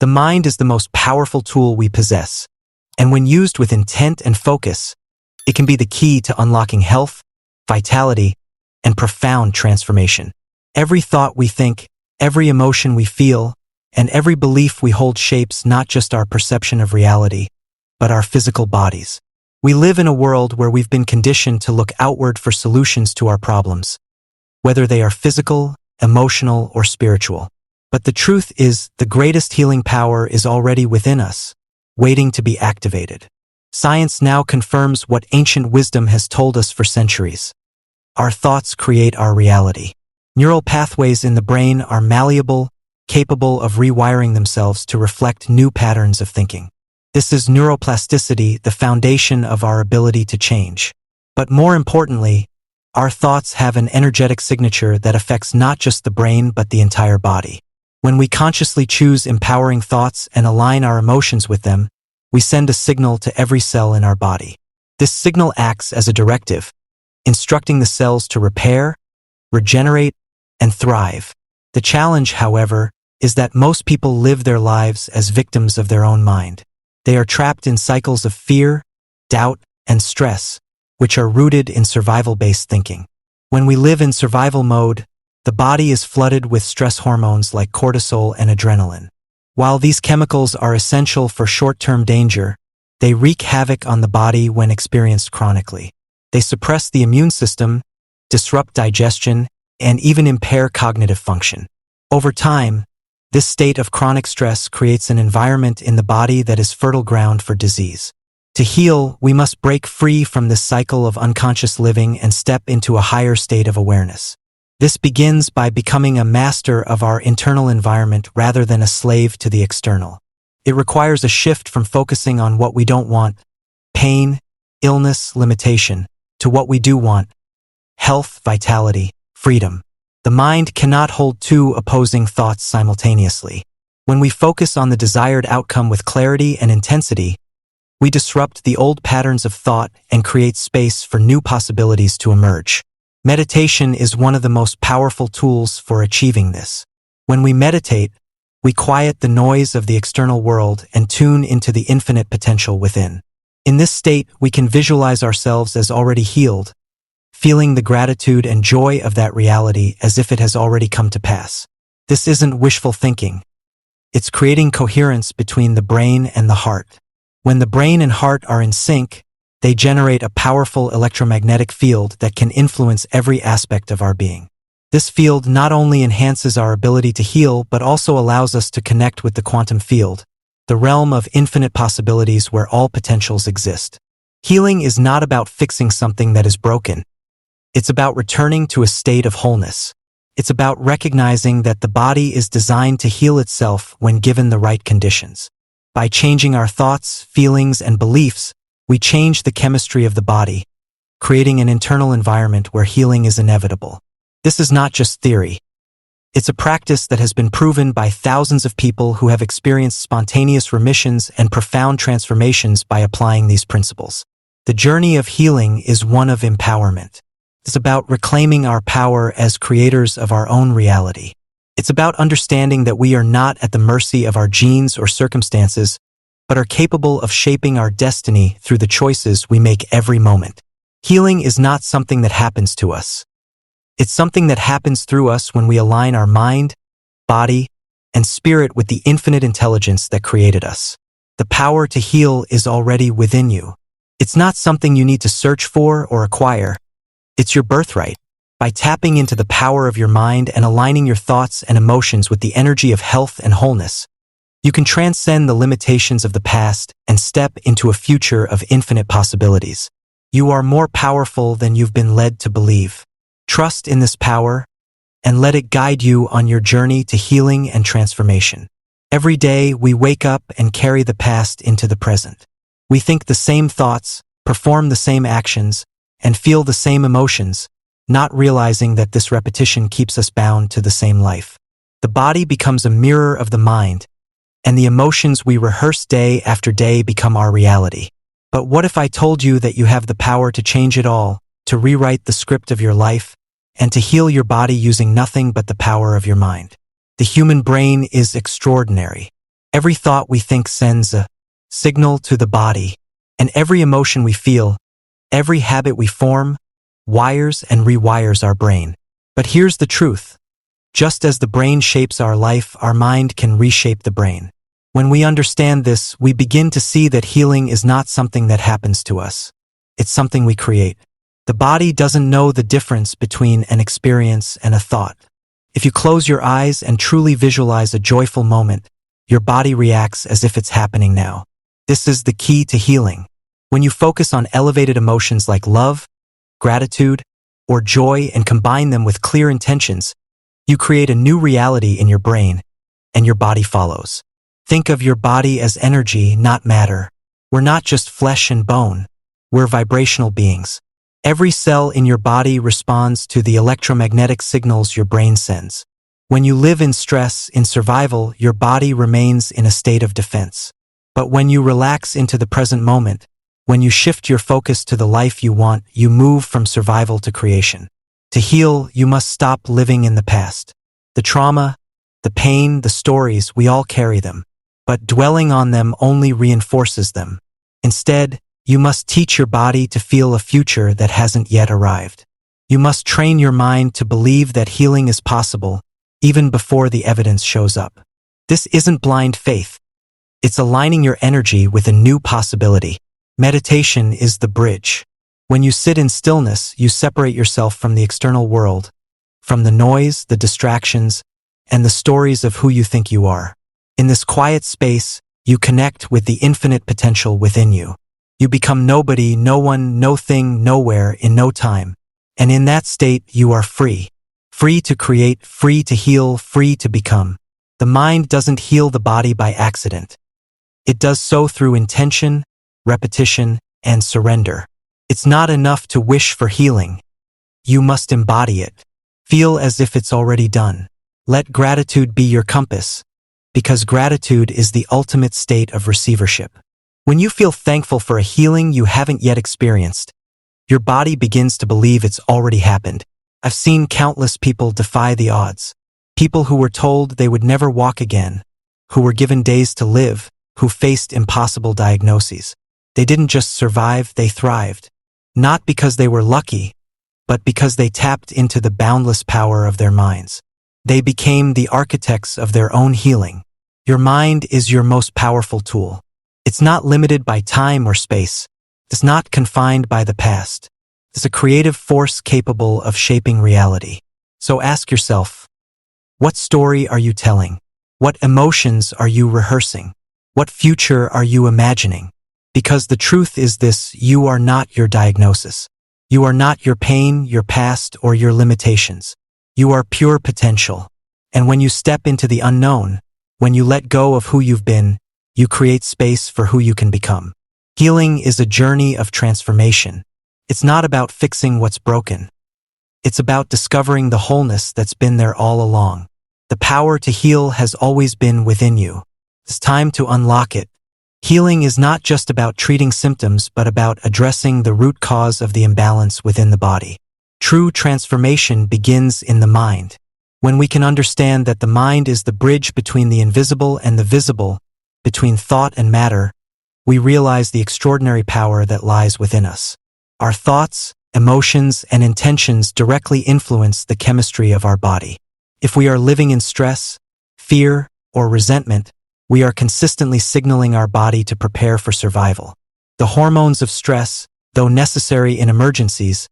The mind is the most powerful tool we possess, and when used with intent and focus, it can be the key to unlocking health, vitality, and profound transformation. Every thought we think, every emotion we feel, and every belief we hold shapes not just our perception of reality, but our physical bodies. We live in a world where we've been conditioned to look outward for solutions to our problems, whether they are physical, emotional, or spiritual. But the truth is, the greatest healing power is already within us, waiting to be activated. Science now confirms what ancient wisdom has told us for centuries. Our thoughts create our reality. Neural pathways in the brain are malleable, capable of rewiring themselves to reflect new patterns of thinking. This is neuroplasticity, the foundation of our ability to change. But more importantly, our thoughts have an energetic signature that affects not just the brain but the entire body. When we consciously choose empowering thoughts and align our emotions with them, we send a signal to every cell in our body. This signal acts as a directive, instructing the cells to repair, regenerate, and thrive. The challenge, however, is that most people live their lives as victims of their own mind. They are trapped in cycles of fear, doubt, and stress, which are rooted in survival-based thinking. When we live in survival mode, the body is flooded with stress hormones like cortisol and adrenaline. While these chemicals are essential for short-term danger, they wreak havoc on the body when experienced chronically. They suppress the immune system, disrupt digestion, and even impair cognitive function. Over time, this state of chronic stress creates an environment in the body that is fertile ground for disease. To heal, we must break free from this cycle of unconscious living and step into a higher state of awareness. This begins by becoming a master of our internal environment rather than a slave to the external. It requires a shift from focusing on what we don't want, pain, illness, limitation, to what we do want, health, vitality, freedom. The mind cannot hold two opposing thoughts simultaneously. When we focus on the desired outcome with clarity and intensity, we disrupt the old patterns of thought and create space for new possibilities to emerge. Meditation is one of the most powerful tools for achieving this. When we meditate, we quiet the noise of the external world and tune into the infinite potential within. In this state, we can visualize ourselves as already healed, feeling the gratitude and joy of that reality as if it has already come to pass. This isn't wishful thinking. It's creating coherence between the brain and the heart. When the brain and heart are in sync, they generate a powerful electromagnetic field that can influence every aspect of our being. This field not only enhances our ability to heal, but also allows us to connect with the quantum field, the realm of infinite possibilities where all potentials exist. Healing is not about fixing something that is broken. It's about returning to a state of wholeness. It's about recognizing that the body is designed to heal itself when given the right conditions. By changing our thoughts, feelings, and beliefs, we change the chemistry of the body, creating an internal environment where healing is inevitable. This is not just theory. It's a practice that has been proven by thousands of people who have experienced spontaneous remissions and profound transformations by applying these principles. The journey of healing is one of empowerment. It's about reclaiming our power as creators of our own reality. It's about understanding that we are not at the mercy of our genes or circumstances, but are capable of shaping our destiny through the choices we make every moment. Healing is not something that happens to us. It's something that happens through us when we align our mind, body, and spirit with the infinite intelligence that created us. The power to heal is already within you. It's not something you need to search for or acquire. It's your birthright. By tapping into the power of your mind and aligning your thoughts and emotions with the energy of health and wholeness, you can transcend the limitations of the past and step into a future of infinite possibilities. You are more powerful than you've been led to believe. Trust in this power and let it guide you on your journey to healing and transformation. Every day, we wake up and carry the past into the present. We think the same thoughts, perform the same actions, and feel the same emotions, not realizing that this repetition keeps us bound to the same life. The body becomes a mirror of the mind, and the emotions we rehearse day after day become our reality. But what if I told you that you have the power to change it all, to rewrite the script of your life, and to heal your body using nothing but the power of your mind? The human brain is extraordinary. Every thought we think sends a signal to the body, and every emotion we feel, every habit we form, wires and rewires our brain. But here's the truth. Just as the brain shapes our life, our mind can reshape the brain. When we understand this, we begin to see that healing is not something that happens to us. It's something we create. The body doesn't know the difference between an experience and a thought. If you close your eyes and truly visualize a joyful moment, your body reacts as if it's happening now. This is the key to healing. When you focus on elevated emotions like love, gratitude, or joy and combine them with clear intentions, you create a new reality in your brain, and your body follows. Think of your body as energy, not matter. We're not just flesh and bone. We're vibrational beings. Every cell in your body responds to the electromagnetic signals your brain sends. When you live in stress, in survival, your body remains in a state of defense. But when you relax into the present moment, when you shift your focus to the life you want, you move from survival to creation. To heal, you must stop living in the past. The trauma, the pain, the stories, we all carry them. But dwelling on them only reinforces them. Instead, you must teach your body to feel a future that hasn't yet arrived. You must train your mind to believe that healing is possible, even before the evidence shows up. This isn't blind faith. It's aligning your energy with a new possibility. Meditation is the bridge. When you sit in stillness, you separate yourself from the external world, from the noise, the distractions, and the stories of who you think you are. In this quiet space, you connect with the infinite potential within you. You become nobody, no one, no thing, nowhere, in no time. And in that state, you are free. Free to create, free to heal, free to become. The mind doesn't heal the body by accident. It does so through intention, repetition, and surrender. It's not enough to wish for healing. You must embody it. Feel as if it's already done. Let gratitude be your compass, because gratitude is the ultimate state of receivership. When you feel thankful for a healing you haven't yet experienced, your body begins to believe it's already happened. I've seen countless people defy the odds. People who were told they would never walk again, who were given days to live, who faced impossible diagnoses. They didn't just survive, they thrived. Not because they were lucky, but because they tapped into the boundless power of their minds. They became the architects of their own healing. Your mind is your most powerful tool. It's not limited by time or space. It's not confined by the past. It's a creative force capable of shaping reality. So ask yourself, what story are you telling? What emotions are you rehearsing? What future are you imagining? Because the truth is this, you are not your diagnosis. You are not your pain, your past, or your limitations. You are pure potential. And when you step into the unknown, when you let go of who you've been, you create space for who you can become. Healing is a journey of transformation. It's not about fixing what's broken. It's about discovering the wholeness that's been there all along. The power to heal has always been within you. It's time to unlock it. Healing is not just about treating symptoms, but about addressing the root cause of the imbalance within the body. True transformation begins in the mind. When we can understand that the mind is the bridge between the invisible and the visible, between thought and matter, we realize the extraordinary power that lies within us. Our thoughts, emotions, and intentions directly influence the chemistry of our body. If we are living in stress, fear, or resentment, we are consistently signaling our body to prepare for survival. The hormones of stress, though necessary in emergencies,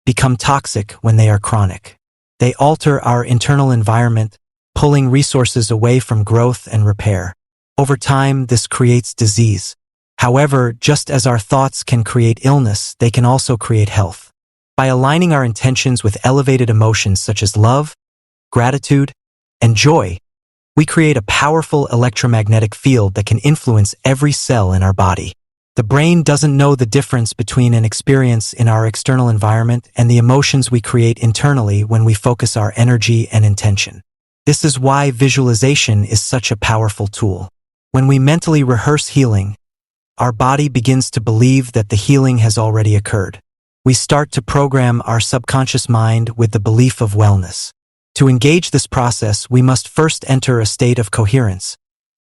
become toxic when they are chronic. They alter our internal environment, pulling resources away from growth and repair. Over time, this creates disease. However, just as our thoughts can create illness, they can also create health. By aligning our intentions with elevated emotions such as love, gratitude, and joy, we create a powerful electromagnetic field that can influence every cell in our body. The brain doesn't know the difference between an experience in our external environment and the emotions we create internally when we focus our energy and intention. This is why visualization is such a powerful tool. When we mentally rehearse healing, our body begins to believe that the healing has already occurred. We start to program our subconscious mind with the belief of wellness. To engage this process, we must first enter a state of coherence,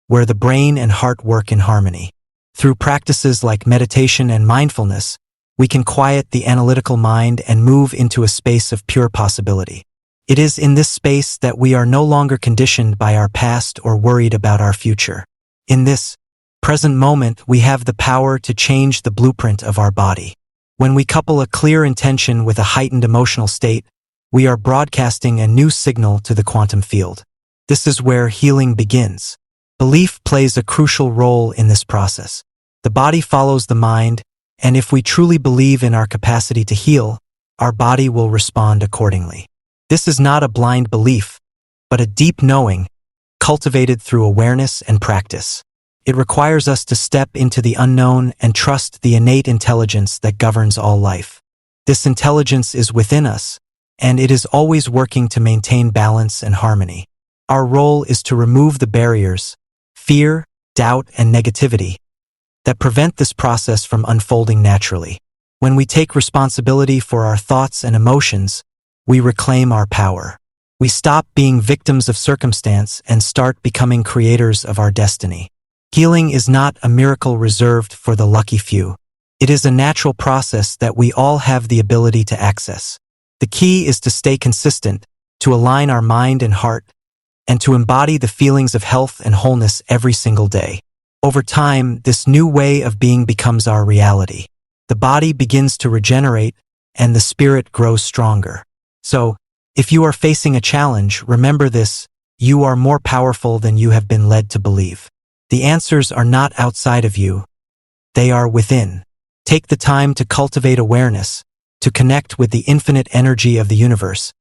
where the brain and heart work in harmony. Through practices like meditation and mindfulness, we can quiet the analytical mind and move into a space of pure possibility. It is in this space that we are no longer conditioned by our past or worried about our future. In this present moment, we have the power to change the blueprint of our body. When we couple a clear intention with a heightened emotional state, we are broadcasting a new signal to the quantum field. This is where healing begins. Belief plays a crucial role in this process. The body follows the mind, and if we truly believe in our capacity to heal, our body will respond accordingly. This is not a blind belief, but a deep knowing, cultivated through awareness and practice. It requires us to step into the unknown and trust the innate intelligence that governs all life. This intelligence is within us, and it is always working to maintain balance and harmony. Our role is to remove the barriers, fear, doubt, and negativity that prevent this process from unfolding naturally. When we take responsibility for our thoughts and emotions, we reclaim our power. We stop being victims of circumstance and start becoming creators of our destiny. Healing is not a miracle reserved for the lucky few. It is a natural process that we all have the ability to access. The key is to stay consistent, to align our mind and heart, and to embody the feelings of health and wholeness every single day. Over time, this new way of being becomes our reality. The body begins to regenerate, and the spirit grows stronger. So, if you are facing a challenge, remember this: you are more powerful than you have been led to believe. The answers are not outside of you. They are within. Take the time to cultivate awareness, to connect with the infinite energy of the universe,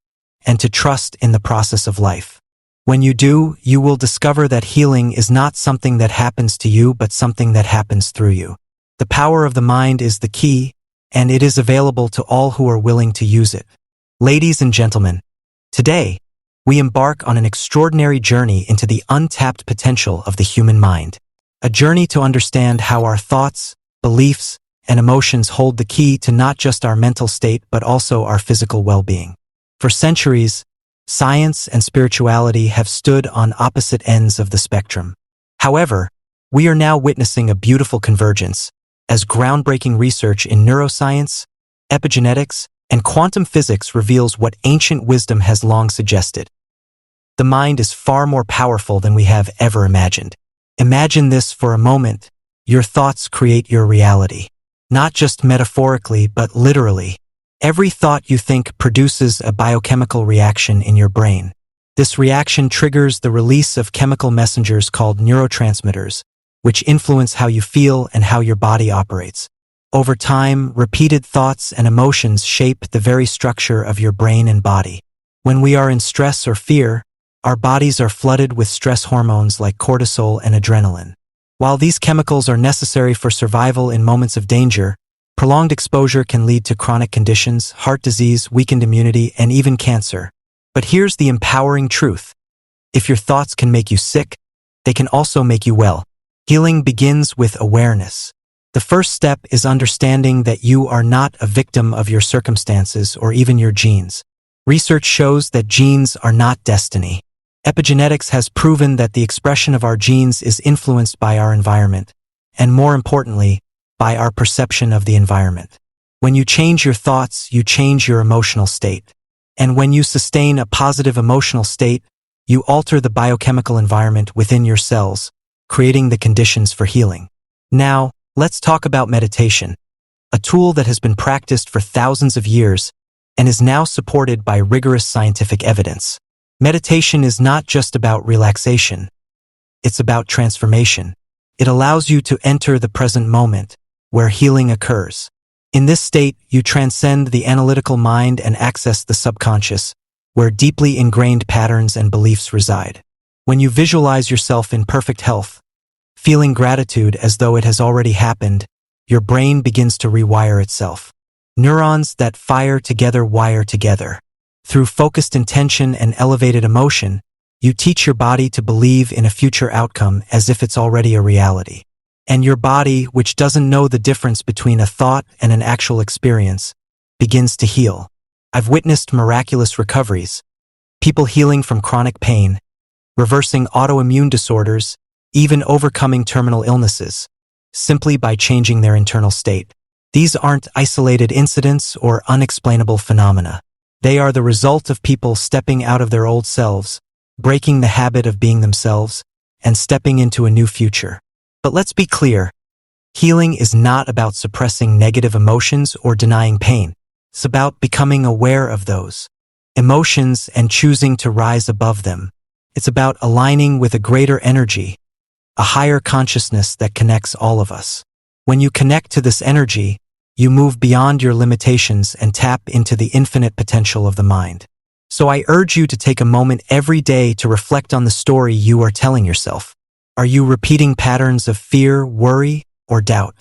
and to trust in the process of life. When you do, you will discover that healing is not something that happens to you, but something that happens through you. The power of the mind is the key, and it is available to all who are willing to use it. Ladies and gentlemen, today, we embark on an extraordinary journey into the untapped potential of the human mind. A journey to understand how our thoughts, beliefs, and emotions hold the key to not just our mental state but also our physical well-being. For centuries, science and spirituality have stood on opposite ends of the spectrum. However, we are now witnessing a beautiful convergence as groundbreaking research in neuroscience, epigenetics, and quantum physics reveals what ancient wisdom has long suggested. The mind is far more powerful than we have ever imagined. Imagine this for a moment: your thoughts create your reality. Not just metaphorically, but literally. Every thought you think produces a biochemical reaction in your brain. This reaction triggers the release of chemical messengers called neurotransmitters, which influence how you feel and how your body operates. Over time, repeated thoughts and emotions shape the very structure of your brain and body. When we are in stress or fear, our bodies are flooded with stress hormones like cortisol and adrenaline. While these chemicals are necessary for survival in moments of danger, prolonged exposure can lead to chronic conditions, heart disease, weakened immunity, and even cancer. But here's the empowering truth: if your thoughts can make you sick, they can also make you well. Healing begins with awareness. The first step is understanding that you are not a victim of your circumstances or even your genes. Research shows that genes are not destiny. Epigenetics has proven that the expression of our genes is influenced by our environment, and more importantly, by our perception of the environment. When you change your thoughts, you change your emotional state. And when you sustain a positive emotional state, you alter the biochemical environment within your cells, creating the conditions for healing. Now, let's talk about meditation, a tool that has been practiced for thousands of years and is now supported by rigorous scientific evidence. Meditation is not just about relaxation. It's about transformation. It allows you to enter the present moment, where healing occurs. In this state, you transcend the analytical mind and access the subconscious, where deeply ingrained patterns and beliefs reside. When you visualize yourself in perfect health, feeling gratitude as though it has already happened, your brain begins to rewire itself. Neurons that fire together wire together. Through focused intention and elevated emotion, you teach your body to believe in a future outcome as if it's already a reality. And your body, which doesn't know the difference between a thought and an actual experience, begins to heal. I've witnessed miraculous recoveries, people healing from chronic pain, reversing autoimmune disorders, even overcoming terminal illnesses, simply by changing their internal state. These aren't isolated incidents or unexplainable phenomena. They are the result of people stepping out of their old selves, breaking the habit of being themselves, and stepping into a new future. But let's be clear, healing is not about suppressing negative emotions or denying pain. It's about becoming aware of those emotions and choosing to rise above them. It's about aligning with a greater energy, a higher consciousness that connects all of us. When you connect to this energy, you move beyond your limitations and tap into the infinite potential of the mind. So I urge you to take a moment every day to reflect on the story you are telling yourself. Are you repeating patterns of fear, worry, or doubt?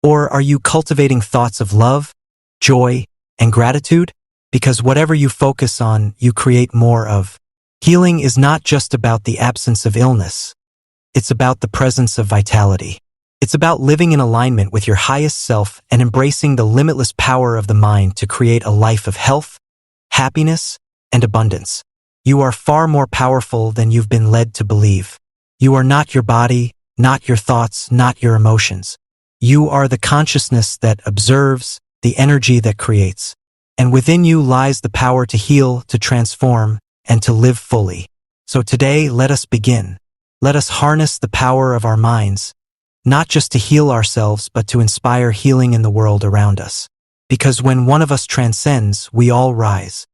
Or are you cultivating thoughts of love, joy, and gratitude? Because whatever you focus on, you create more of. Healing is not just about the absence of illness. It's about the presence of vitality. It's about living in alignment with your highest self and embracing the limitless power of the mind to create a life of health, happiness, and abundance. You are far more powerful than you've been led to believe. You are not your body, not your thoughts, not your emotions. You are the consciousness that observes, the energy that creates. And within you lies the power to heal, to transform, and to live fully. So today, let us begin. Let us harness the power of our minds, not just to heal ourselves, but to inspire healing in the world around us. Because when one of us transcends, we all rise.